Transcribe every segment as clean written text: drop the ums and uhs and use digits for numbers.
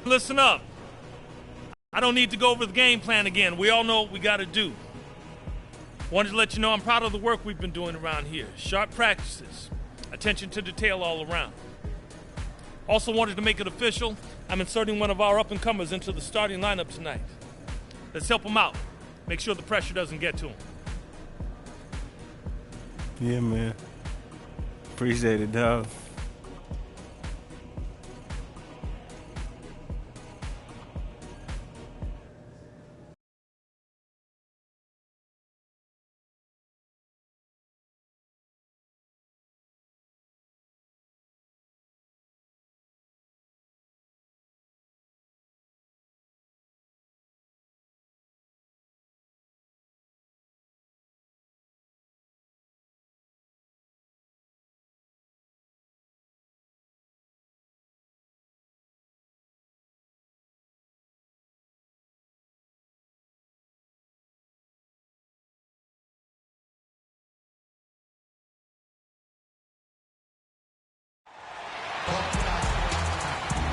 Listen up. I don't need to go over the game plan again. We all know what we got to do. Wanted to let you know I'm proud of the work we've been doing around here. Sharp practices, attention to detail all around. Also wanted to make it official. I'm inserting one of our up-and-comers into the starting lineup tonight. Let's help him out. Make sure the pressure doesn't get to him. Yeah, man. Appreciate it, dog.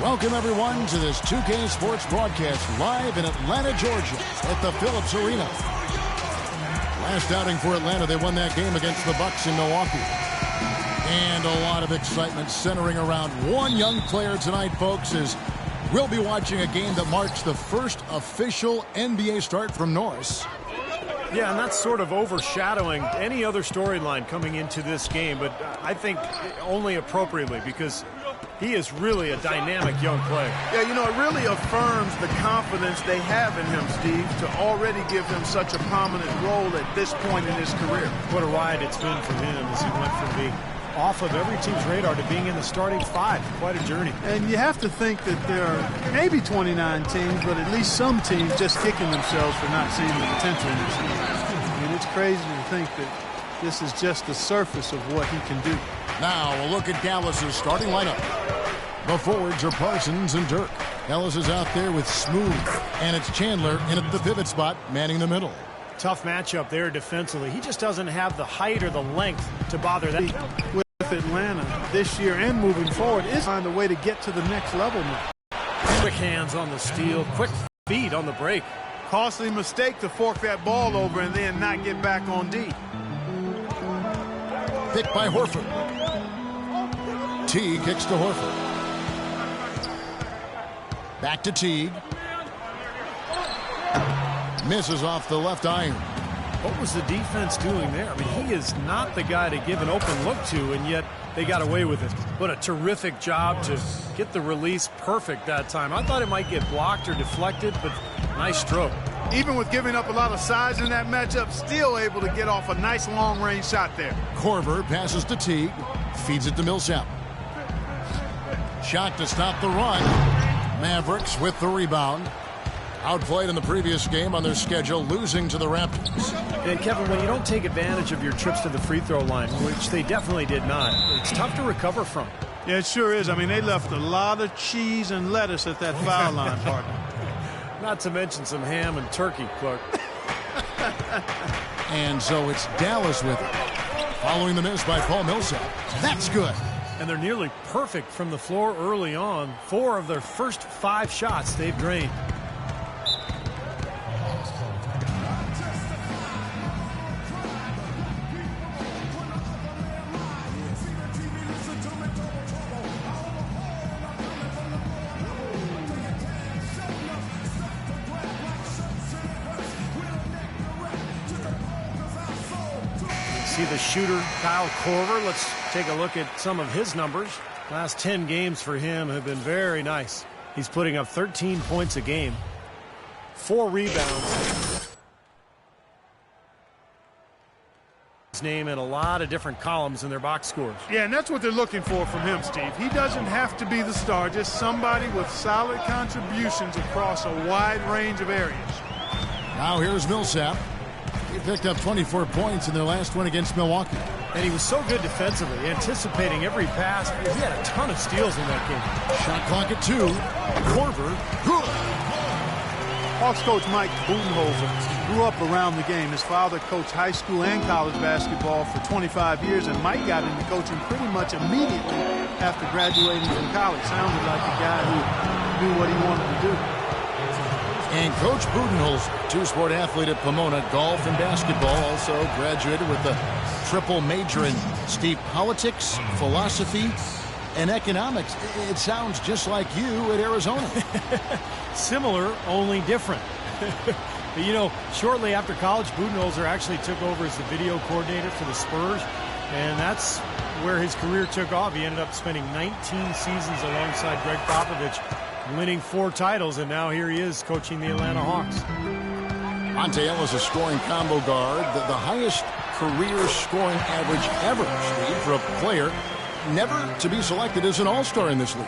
Welcome, everyone, to this 2K Sports broadcast live in Atlanta, Georgia at the Phillips Arena. Last outing for Atlanta, they won that game against the Bucks in Milwaukee. And a lot of excitement centering around one young player tonight, folks, as we'll be watching a game that marks the first official NBA start from Norris. Yeah, and that's sort of overshadowing any other storyline coming into this game, but I think only appropriately because he is really a dynamic young player. Yeah, you know, it really affirms the confidence they have in him, Steve, to already give him such a prominent role at this point in his career. What a ride it's been for him as he went from being off of every team's radar to being in the starting five. Quite a journey. And you have to think that there are maybe 29 teams, but at least some teams just kicking themselves for not seeing the potential in this team. I mean, it's crazy to think that this is just the surface of what he can do. Now, a look at Dallas's starting lineup. The forwards are Parsons and Dirk. Dallas is out there with Smooth, and it's Chandler in at the pivot spot, manning the middle. Tough matchup there defensively. He just doesn't have the height or the length to bother that. With Atlanta this year and moving forward is find a way to get to the next level now. Quick hands on the steal, quick feet on the break. Costly mistake to fork that ball over and then not get back on D. Picked by Horford. Teague kicks to Horford. Back to Teague. Misses off the left iron. What was the defense doing there? I mean, he is not the guy to give an open look to, and yet they got away with it. What a terrific job to get the release perfect that time. I thought it might get blocked or deflected, but nice stroke. Even with giving up a lot of size in that matchup, still able to get off a nice long-range shot there. Korver passes to Teague. Feeds it to Millsap. Shot to stop the run. Mavericks with the rebound. Outplayed in the previous game on their schedule, losing to the Raptors. And Kevin, when you don't take advantage of your trips to the free throw line, which they definitely did not, it's tough to recover from. Yeah, it sure is. I mean, they left a lot of cheese and lettuce at that foul line, partner. Not to mention some ham and turkey, Clark. And so it's Dallas with it. Following the miss by Paul Millsap. That's good. And they're nearly perfect from the floor early on. 4 of their first 5 shots they've drained. See the shooter, Kyle Korver. Let's take a look at some of his numbers. Last 10 games for him have been very nice. He's putting up 13 points a game, 4 rebounds. His name in a lot of different columns in their box scores. Yeah, and that's what they're looking for from him, Steve. He doesn't have to be the star, just somebody with solid contributions across a wide range of areas. Now here's Millsap. He picked up 24 points in their last one against Milwaukee. And he was so good defensively, anticipating every pass. He had a ton of steals in that game. Shot clock at 2. Korver, good. Hawks coach Mike Budenholzer grew up around the game. His father coached high school and college basketball for 25 years, and Mike got into coaching pretty much immediately after graduating from college. Sounded like a guy who do what he wanted to do. And Coach Budenholzer, two-sport athlete at Pomona, golf and basketball, also graduated with a triple major in, Steve, politics, philosophy, and economics. It sounds just like you at Arizona. Similar, only different. But, you know, shortly after college, Budenholzer actually took over as the video coordinator for the Spurs, and that's where his career took off. He ended up spending 19 seasons alongside Greg Popovich, winning 4 titles, and now here he is coaching the Atlanta Hawks. Monte Ellis, a scoring combo guard, the highest career scoring average ever, Steve, for a player never to be selected as an all-star in this league.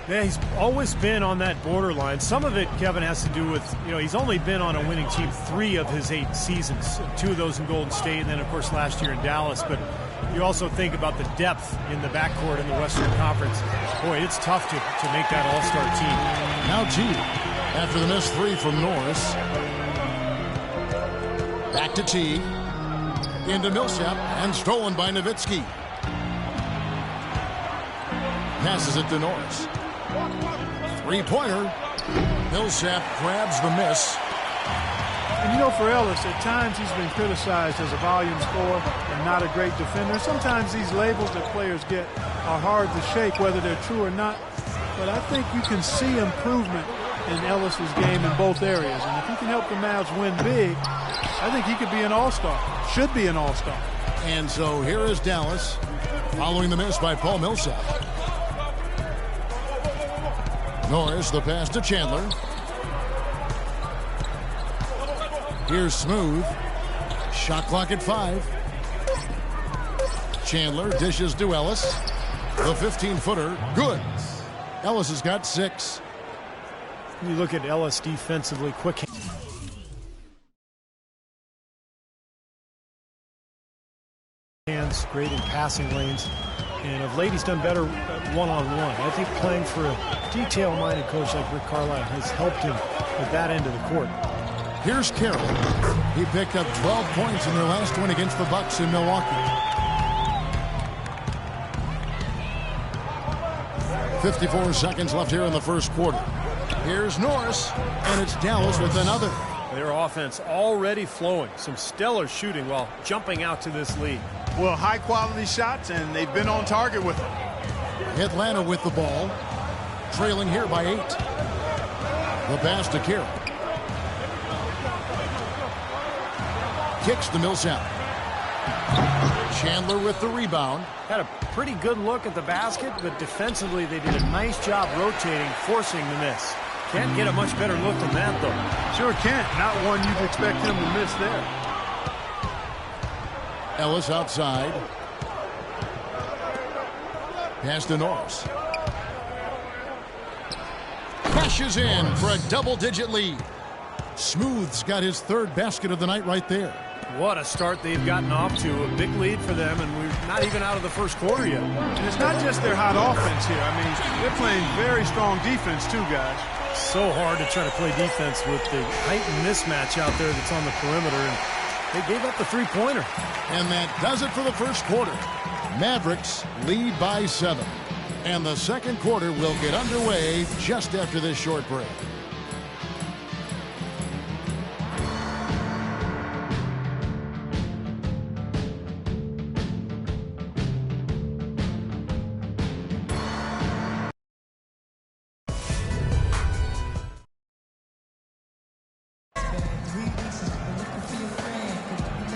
Yeah, he's always been on that borderline. Some of it, Kevin, has to do with, you know, he's only been on a winning team 3 of his 8 seasons, 2 of those in Golden State, and then, of course, last year in Dallas. But you also think about the depth in the backcourt in the Western Conference. Boy, it's tough to make that all-star team. Now T, after the missed 3 from Norris. Back to T. Into Millsap, and stolen by Nowitzki. Passes it to Norris. Three-pointer. Millsap grabs the miss. And you know, for Ellis, at times he's been criticized as a volume scorer and not a great defender. Sometimes these labels that players get are hard to shake, whether they're true or not. But I think you can see improvement in Ellis's game in both areas. And if he can help the Mavs win big, I think he could be an all-star. Should be an all-star. And so here is Dallas, following the miss by Paul Millsap. Norris, the pass to Chandler. Here's Smooth. Shot clock at 5. Chandler dishes to Ellis. The 15-footer, good. Ellis has got 6. You look at Ellis defensively, quick hands, great in passing lanes. And of late, he's done better one-on-one. I think playing for a detail-minded coach like Rick Carlisle has helped him at that end of the court. Here's Carroll. He picked up 12 points in their last win against the Bucks in Milwaukee. 54 seconds left here in the first quarter. Here's Norris, and it's Dallas with another. Their offense already flowing. Some stellar shooting while jumping out to this lead. Well, high-quality shots, and they've been on target with them. Atlanta with the ball, trailing here by 8. The pass to Carroll. Kicks to Millsap. Chandler with the rebound. Had a pretty good look at the basket, but defensively they did a nice job rotating, forcing the miss. Can't get a much better look than that, though. Sure can't. Not one you'd expect him to miss there. Ellis outside. Pass to Norris. Cashes in for a double-digit lead. Smooth's got his 3rd basket of the night right there. What a start they've gotten off to. A big lead for them, and we're not even out of the first quarter yet. And it's not just their hot offense here. I mean, they're playing very strong defense, too, guys. So hard to try to play defense with the heightened mismatch out there that's on the perimeter, and they gave up the 3-pointer. And that does it for the first quarter. Mavericks lead by 7. And the second quarter will get underway just after this short break.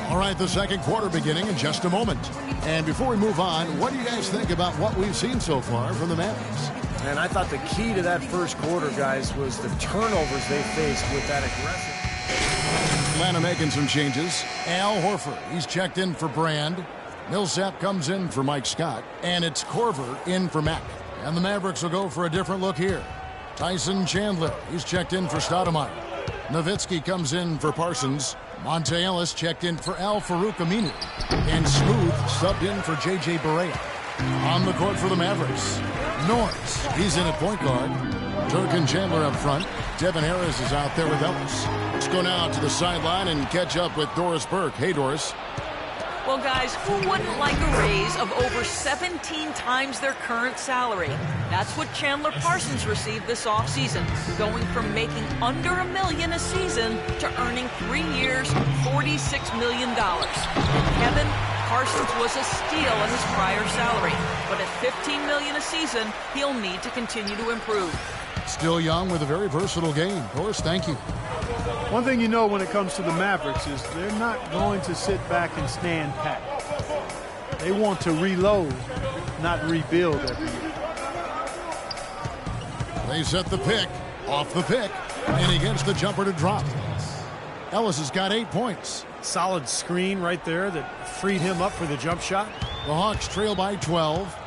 All right, the second quarter beginning in just a moment. And before we move on, what do you guys think about what we've seen so far from the Mavericks? And I thought the key to that first quarter, guys, was the turnovers they faced with that aggressive. Atlanta making some changes. Al Horford, he's checked in for Brand. Millsap comes in for Mike Scott. And it's Korver in for Mack. And the Mavericks will go for a different look here. Tyson Chandler, he's checked in for Stoudemire. Nowitzki comes in for Parsons. Monte Ellis checked in for Al Farouk Aminu. And Smooth subbed in for J.J. Barea. On the court for the Mavericks, Norris, he's in at point guard. Turk and Chandler up front. Devin Harris is out there with Ellis. Let's go now to the sideline and catch up with Doris Burke. Hey, Doris. Well, guys, who wouldn't like a raise of over 17 times their current salary? That's what Chandler Parsons received this offseason, going from making under $1 million a season to earning 3 years, $46 million. Kevin, Parsons was a steal in his prior salary, but at $15 million a season, he'll need to continue to improve. Still young with a very versatile game. Doris, thank you. One thing you know when it comes to the Mavericks is they're not going to sit back and stand pat. They want to reload, not rebuild every year. They set the pick, off the pick, and he gets the jumper to drop. Ellis has got 8 points. Solid screen right there that freed him up for the jump shot. The Hawks trail by 12.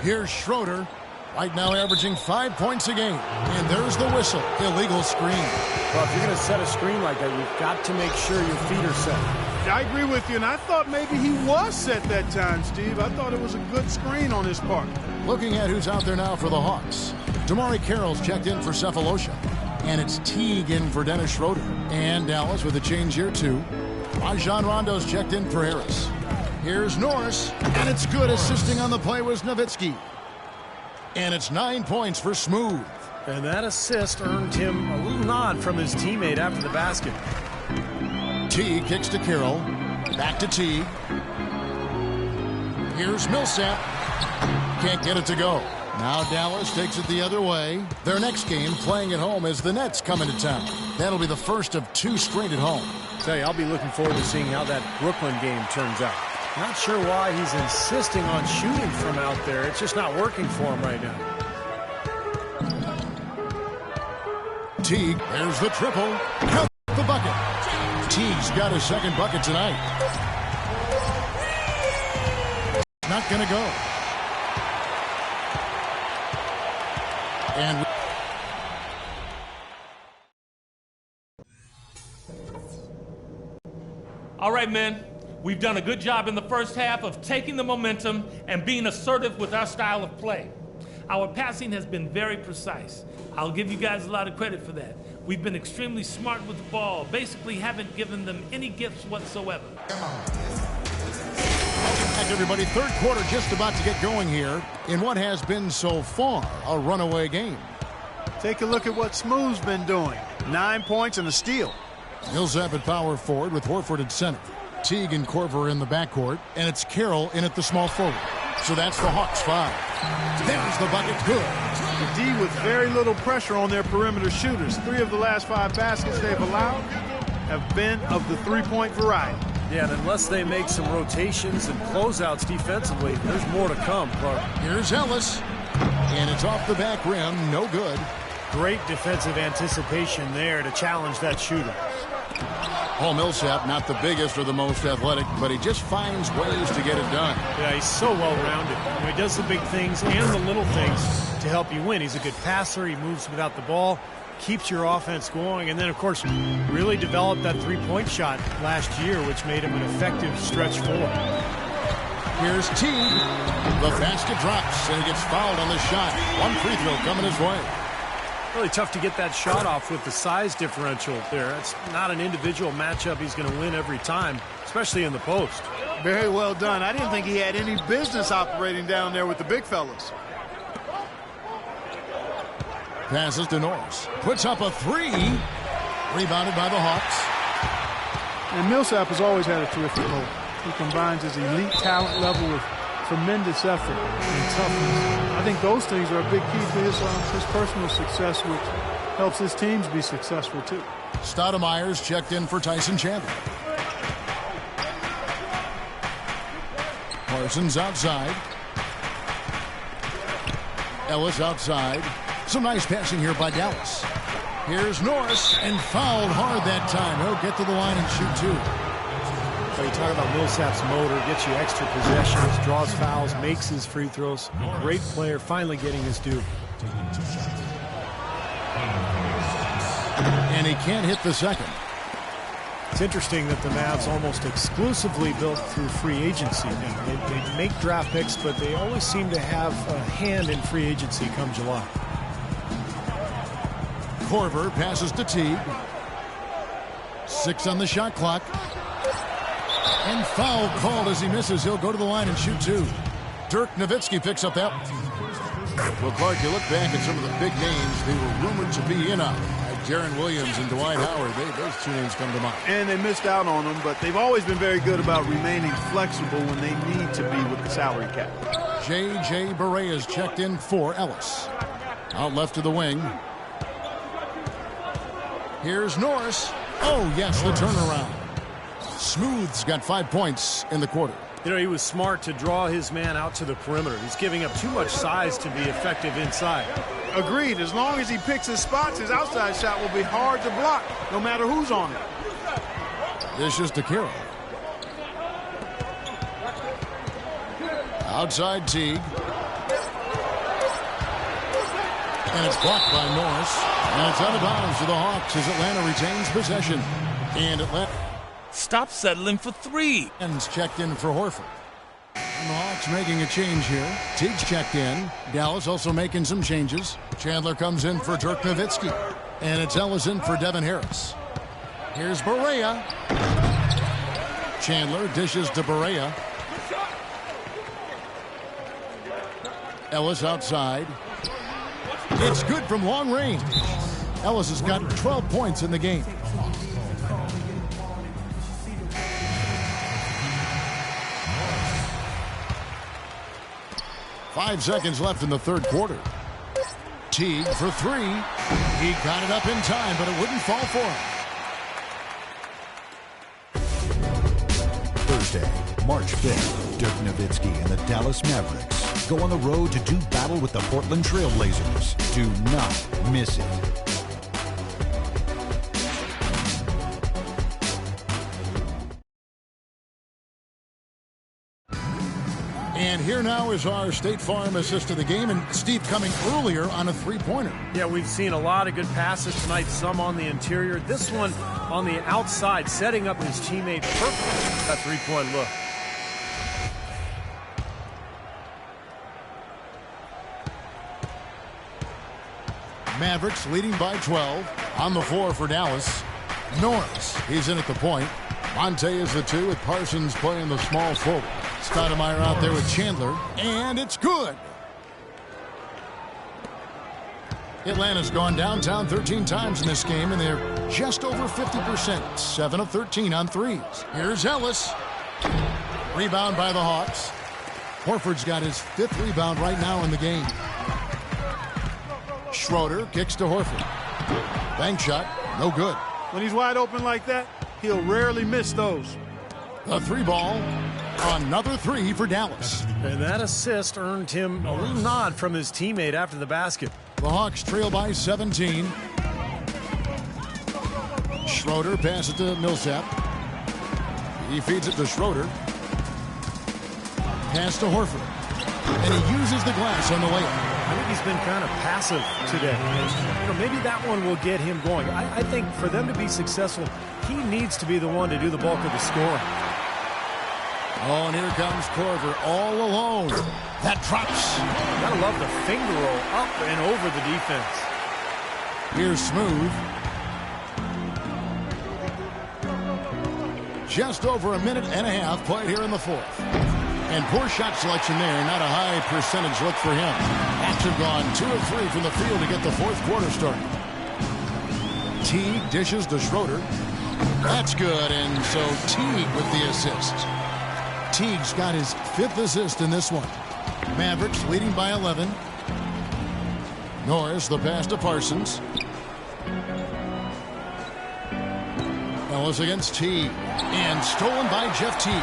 Here's Schroeder, right now averaging 5 points a game. And there's the whistle. Illegal screen. Well, if you're going to set a screen like that, you've got to make sure your feet are set. I agree with you, and I thought maybe he was set that time, Steve. I thought it was a good screen on his part. Looking at who's out there now for the Hawks. Damari Carroll's checked in for Cephalosha. And it's Teague in for Dennis Schroeder. And Dallas with a change here, too. Rajon Rondo's checked in for Harris. Here's Norris, and it's good. Assisting on the play was Nowitzki. And it's 9 points for Smooth. And that assist earned him a little nod from his teammate after the basket. Teague kicks to Carroll. Back to Teague. Here's Millsap. Can't get it to go. Now Dallas takes it the other way. Their next game playing at home as the Nets come into town. That'll be the first of 2 straight at home. Tell you, I'll be looking forward to seeing how that Brooklyn game turns out. Not sure why he's insisting on shooting from out there. It's just not working for him right now. Teague, there's the triple. Count the bucket. Teague's got his second bucket tonight. Not going to go. And All right, men. We've done a good job in the first half of taking the momentum and being assertive with our style of play. Our passing has been very precise. I'll give you guys a lot of credit for that. We've been extremely smart with the ball, basically haven't given them any gifts whatsoever. Back, everybody. Third quarter just about to get going here in what has been so far a runaway game. Take a look at what Smooth's been doing. 9 points and a steal. Millsap at power forward with Horford at center. Teague and Korver in the backcourt, and it's Carroll in at the small forward. So that's the Hawks 5. There's the bucket. Good. The D with very little pressure on their perimeter shooters. 3 of the last 5 baskets they've allowed have been of the three-point variety. Yeah, and unless they make some rotations and closeouts defensively, there's more to come, Clark. Here's Ellis, and it's off the back rim. No good. Great defensive anticipation there to challenge that shooter. Paul Millsap, not the biggest or the most athletic, but he just finds ways to get it done. Yeah, he's so well-rounded. He does the big things and the little things to help you win. He's a good passer. He moves without the ball, keeps your offense going, and then, of course, really developed that three-point shot last year, which made him an effective stretch forward. Here's Teague. The basket drops, and he gets fouled on the shot. 1 free throw coming his way. Really tough to get that shot off with the size differential there. It's not an individual matchup he's going to win every time, especially in the post. Very well done. I didn't think he had any business operating down there with the big fellas. Passes to Norris. Puts up a 3. Rebounded by the Hawks. And Millsap has always had a terrific role. He combines his elite talent level with tremendous effort and toughness. I think those things are a big key to his personal success, which helps his teams be successful too. Stoudemire's checked in for Tyson Chandler. Parsons outside. Ellis outside. Some nice passing here by Dallas. Here's Norris, and fouled hard that time. He'll get to the line and shoot 2. So you talk about Millsap's motor, gets you extra possessions, draws fouls, makes his free throws. Great player, finally getting his due. And he can't hit the second. It's interesting that the Mavs almost exclusively built through free agency. They make draft picks, but they always seem to have a hand in free agency come July. Korver passes to Teague. 6 on the shot clock. And foul called as he misses. He'll go to the line and shoot 2. Dirk Nowitzki picks up that. Well, Clark, you look back at some of the big names they were rumored to be in on. Like Darren Williams and Dwight Howard. Those 2 names come to mind. And they missed out on them, but they've always been very good about remaining flexible when they need to be with the salary cap. J.J. Barea is checked in for Ellis. Out left to the wing. Here's Norris. Oh, yes, the turnaround. Smooth's got 5 points in the quarter. You know, he was smart to draw his man out to the perimeter. He's giving up too much size to be effective inside. Agreed. As long as he picks his spots, his outside shot will be hard to block, no matter who's on it. This is to Carroll. Outside Teague. And it's blocked by Norris. And it's out of bounds to the Hawks as Atlanta retains possession. And Atlanta... Stop settling for 3. Ends checked in for Horford. And the Hawks making a change here. Teague's checked in. Dallas also making some changes. Chandler comes in for Dirk Nowitzki. And it's Ellis in for Devin Harris. Here's Barea. Chandler dishes to Barea. Ellis outside. It's good from long range. Ellis has got 12 points in the game. Five seconds left in the third quarter. Teague for 3. He got it up in time, but it wouldn't fall for him. Thursday, March 5th, Dirk Nowitzki and the Dallas Mavericks go on the road to do battle with the Portland Trail Blazers. Do not miss it. And here now is our State Farm assist to the game, and Steve coming earlier on a 3-pointer. Yeah, we've seen a lot of good passes tonight, some on the interior. This one on the outside, setting up his teammate perfectly. That 3-point look. Mavericks leading by 12. On the floor for Dallas. Norris, he's in at the point. Monte is the 2 with Parsons playing the small forward. Stoudemire out there with Chandler, and it's good. Atlanta's gone downtown 13 times in this game, and they're just over 50%. 7 of 13 on threes. Here's Ellis. Rebound by the Hawks. Horford's got his 5th rebound right now in the game. Schroeder kicks to Horford. Bank shot, no good. When he's wide open like that, he'll rarely miss those. The 3-ball. Another 3 for Dallas. And that assist earned him a little nod from his teammate after the basket. The Hawks trail by 17. Schroeder passes to Millsap. He feeds it to Schroeder. Pass to Horford. And he uses the glass on the layup. I think he's been kind of passive today. And, maybe that one will get him going. I think for them to be successful, he needs to be the one to do the bulk of the scoring. Oh, and here comes Korver all alone. That drops. Gotta love the finger roll up and over the defense. Here's Smooth. Just over a minute and a half played here in the fourth. And poor shot selection there. Not a high percentage look for him. Hawks have gone 2 of 3 from the field to get the fourth quarter started. Teague dishes to Schroeder. That's good, and so Teague with the assist. Teague's got his 5th assist in this one. Mavericks leading by 11. Norris, the pass to Parsons. Ellis against Teague. And stolen by Jeff Teague.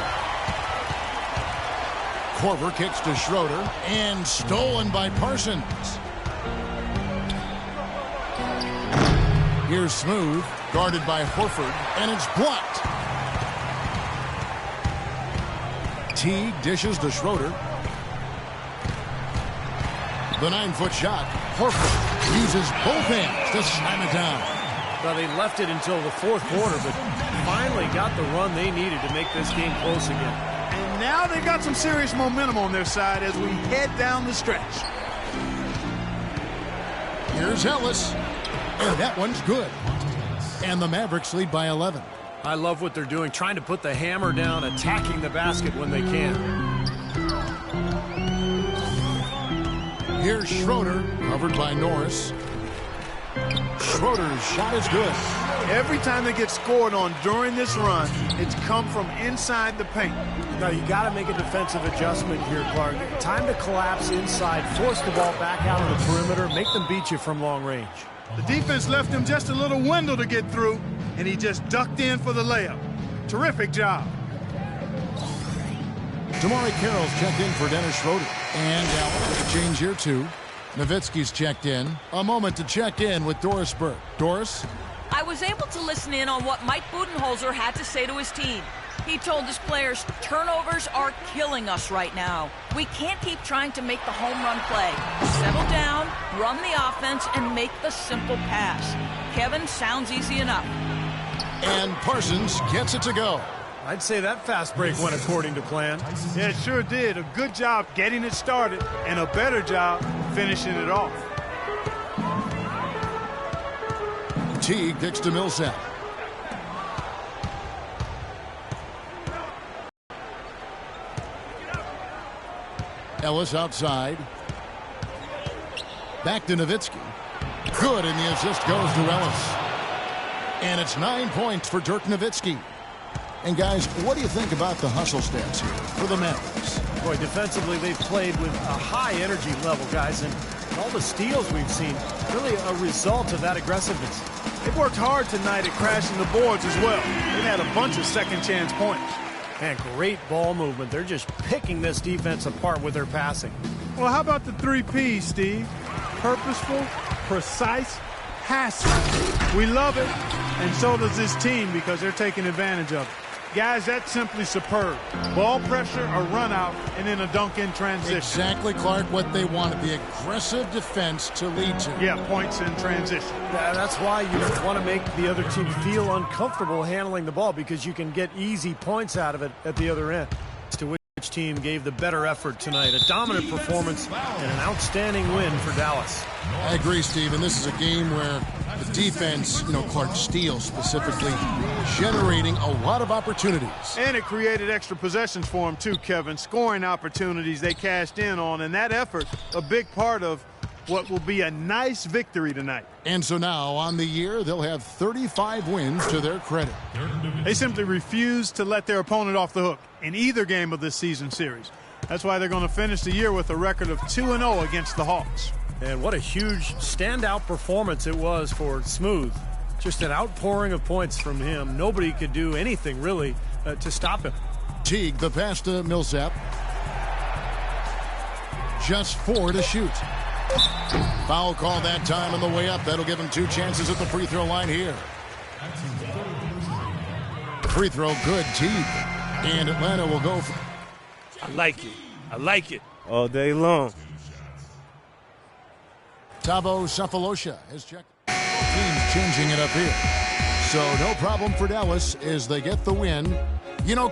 Korver kicks to Schroeder. And stolen by Parsons. Here's Smooth. Guarded by Horford. And it's blocked. Teague dishes to Schroeder. The 9-foot shot. Horford uses both hands to slam it down. Well, they left it until the fourth quarter, but finally got the run they needed to make this game close again. And now they've got some serious momentum on their side as we head down the stretch. Here's Ellis. And that one's good. And the Mavericks lead by 11. I love what they're doing, trying to put the hammer down, attacking the basket when they can. Here's Schroeder, covered by Norris. Schroeder's shot is good. Every time they get scored on during this run, it's come from inside the paint. Now, you got to make a defensive adjustment here, Clark. Time to collapse inside, force the ball back out of the perimeter, make them beat you from long range. The defense left him just a little window to get through, and he just ducked in for the layup. Terrific job. Damari Carroll's checked in for Dennis Schroeder. And a change here, too. Nowitzki's checked in. A moment to check in with Doris Burke. Doris? I was able to listen in on what Mike Budenholzer had to say to his team. He told his players, turnovers are killing us right now. We can't keep trying to make the home run play. Settle down, run the offense, and make the simple pass. Kevin, sounds easy enough. And Parsons gets it to go. I'd say that fast break went according to plan. Yeah, it sure did. A good job getting it started, and a better job finishing it off. Teague kicks to Millsap. Ellis outside. Back to Nowitzki. Good, and the assist goes to Ellis. And it's 9 points for Dirk Nowitzki. And guys, what do you think about the hustle stats here for the Mavericks? Boy, defensively, they've played with a high energy level, guys, and all the steals we've seen, really a result of that aggressiveness. They've worked hard tonight at crashing the boards as well. They've had a bunch of second chance points. Man, great ball movement. They're just picking this defense apart with their passing. Well, how about the 3 Ps, Steve? Purposeful, precise, passive. We love it, and so does this team because they're taking advantage of it. Guys, that's simply superb. Ball pressure, a run out, and then a dunk in transition. Exactly, Clark, what they wanted. The aggressive defense to lead to. Yeah, points in transition. Yeah, that's why you want to make the other team feel uncomfortable handling the ball because you can get easy points out of it at the other end. To which team gave the better effort tonight. A dominant performance and an outstanding win for Dallas. I agree, Steve, and this is a game where the defense, Clark Steele specifically, generating a lot of opportunities. And it created extra possessions for him too, Kevin. Scoring opportunities they cashed in on, and that effort, a big part of what will be a nice victory tonight. And so now, on the year, they'll have 35 wins to their credit. They simply refuse to let their opponent off the hook in either game of this season series. That's why they're going to finish the year with a record of 2-0 against the Hawks. And what a huge standout performance it was for Smooth. Just an outpouring of points from him. Nobody could do anything, really, to stop him. Teague, the pass to Millsap. Just 4 to shoot. Foul call that time on the way up. That'll give him 2 chances at the free throw line here. Free throw good, Teague. And Atlanta will go for... I like it. I like it. All day long. Thabo Sefolosha has checked. Teams changing it up here. So no problem for Dallas as they get the win.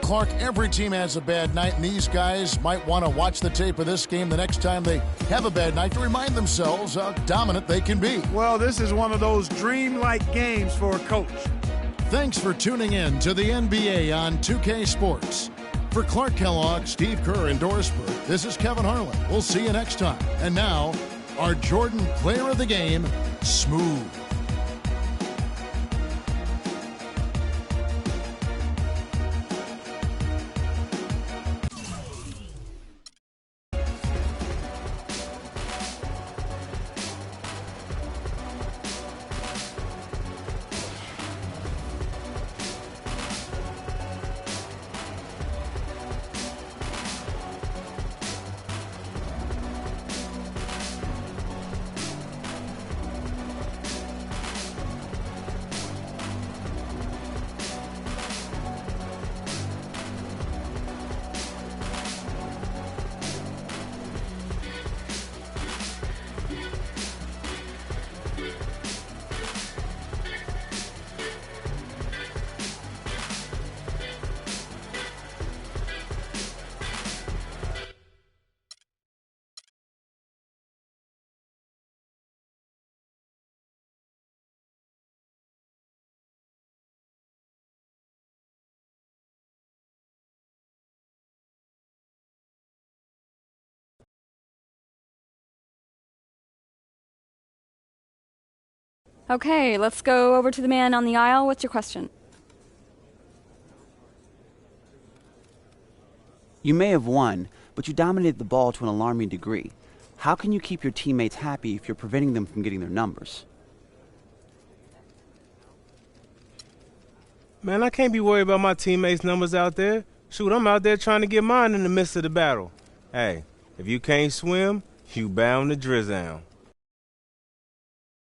Clark, every team has a bad night, and these guys might want to watch the tape of this game the next time they have a bad night to remind themselves how dominant they can be. Well, this is one of those dreamlike games for a coach. Thanks for tuning in to the NBA on 2K Sports. For Clark Kellogg, Steve Kerr, and Doris Burke, this is Kevin Harlan. We'll see you next time. And now, our Jordan Player of the Game, Smooth. Okay, let's go over to the man on the aisle. What's your question? You may have won, but you dominated the ball to an alarming degree. How can you keep your teammates happy if you're preventing them from getting their numbers? Man, I can't be worried about my teammates' numbers out there. Shoot, I'm out there trying to get mine in the midst of the battle. Hey, if you can't swim, you bound to drizzle.